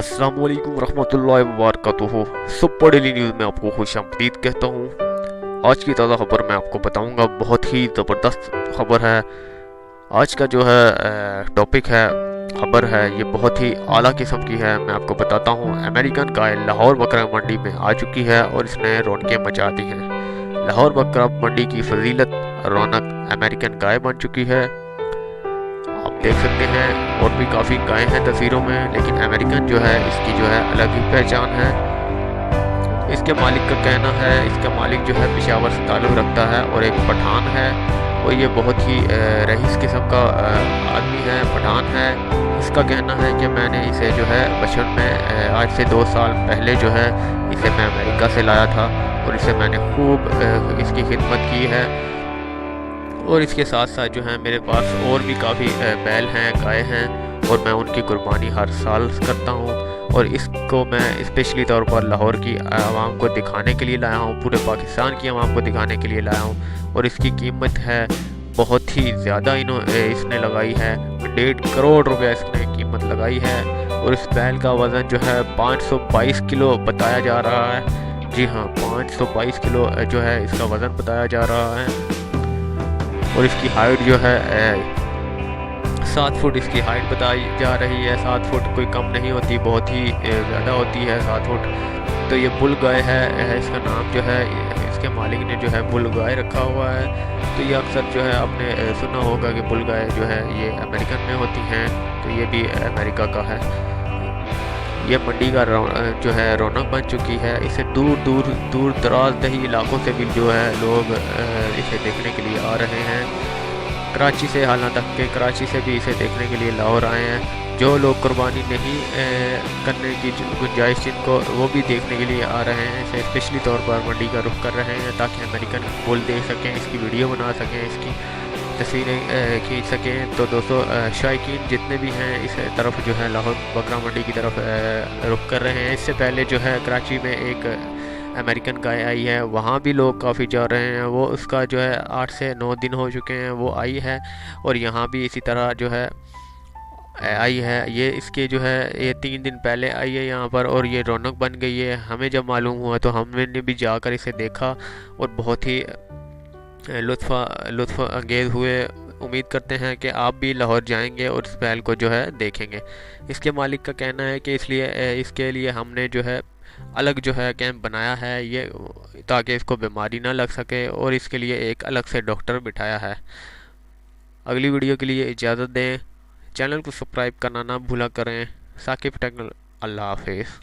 अस्सलामुअलैकुम रहमतुल्लाहि व बरकातुहू। सुपर डेली न्यूज़ में आपको खुशामदीद कहता हूँ। आज की ताज़ा खबर मैं आपको बताऊँगा, बहुत ही ज़बरदस्त खबर है। आज का जो है टॉपिक है, खबर है, ये बहुत ही आला किस्म की है। मैं आपको बताता हूँ, अमेरिकन गाय लाहौर बकरा मंडी में आ चुकी है और इसने रौनकें मचा दी हैं। लाहौर बकरा मंडी की फजीलत रौनक अमेरिकन गाय बन चुकी है। आप देख सकते हैं और भी काफ़ी गायें हैं तस्वीरों में, लेकिन अमेरिकन जो है इसकी जो है अलग ही पहचान है। इसके मालिक का कहना है, इसका मालिक जो है पेशावर से ताल्लुक़ रखता है और एक पठान है, और ये बहुत ही रईस किस्म का आदमी है, पठान है। इसका कहना है कि मैंने इसे जो है बचपन में आज से 2 साल पहले जो है इसे मैं अमेरिका से लाया था और इसे मैंने खूब इसकी खिदमत की है। और इसके साथ साथ जो है मेरे पास और भी काफ़ी बैल हैं, गाय हैं, और मैं उनकी कुर्बानी हर साल करता हूँ। और इसको मैं स्पेशली तौर पर लाहौर की आवाम को दिखाने के लिए लाया हूँ, पूरे पाकिस्तान की आवाम को दिखाने के लिए लाया हूँ। और इसकी कीमत है बहुत ही ज़्यादा, इसने लगाई है 1.5 करोड़ रुपये इसने कीमत लगाई है। और इस बैल का वज़न जो है 522 किलो बताया जा रहा है। जी हाँ, 522 किलो जो है इसका वज़न बताया जा रहा है। और इसकी हाइट जो है 7 फुट इसकी हाइट बताई जा रही है। 7 फुट कोई कम नहीं होती, बहुत ही ज़्यादा होती है 7 फुट। तो ये बुल गाय है, इसका नाम जो है इसके मालिक ने जो है बुल गाय रखा हुआ है। तो ये अक्सर जो है आपने सुना होगा कि बुल गाय जो है ये अमेरिकन में होती हैं, तो ये भी अमेरिका का है। ये मंडी का जो है रौनक बन चुकी है। इसे दूर दराज दही इलाकों से भी जो है लोग इसे देखने के लिए आ रहे हैं। कराची से, हालांकि तक के कराची से भी इसे देखने के लिए लाहौर आए हैं। जो लोग कुर्बानी नहीं करने की गुंजाइश जिनको, वो भी देखने के लिए आ रहे हैं। इसे स्पेशली तौर पर मंडी का रुख कर रहे हैं ताकि अमेरिकन बुल देख सकें, इसकी वीडियो बना सकें, इसकी तस्वीरें खींच सकें। तो दोस्तों, शायकीन जितने भी हैं इस तरफ जो है लाहौर बकरा मंडी की तरफ रुख कर रहे हैं। इससे पहले जो है कराची में एक अमेरिकन गाय आई है, वहाँ भी लोग काफ़ी जा रहे हैं। वो उसका जो है 8 से 9 दिन हो चुके हैं वो आई है, और यहाँ भी इसी तरह जो है आई है। ये इसके जो है ये 3 दिन पहले आई है यहाँ पर, और ये रौनक बन गई है। हमें जब मालूम हुआ तो हमने भी जाकर इसे देखा और बहुत ही लुत्फ़ अंगेज़ हुए। उम्मीद करते हैं कि आप भी लाहौर जाएंगे और इस बैल को जो है देखेंगे। इसके मालिक का कहना है कि इसके लिए हमने जो है अलग जो है कैंप बनाया है, ये ताकि इसको बीमारी ना लग सके, और इसके लिए एक अलग से डॉक्टर बिठाया है। अगली वीडियो के लिए इजाज़त दें। चैनल को सब्सक्राइब करना ना भूला करें। साकिब टेक्नोलॉजी। अल्लाह हाफिज़।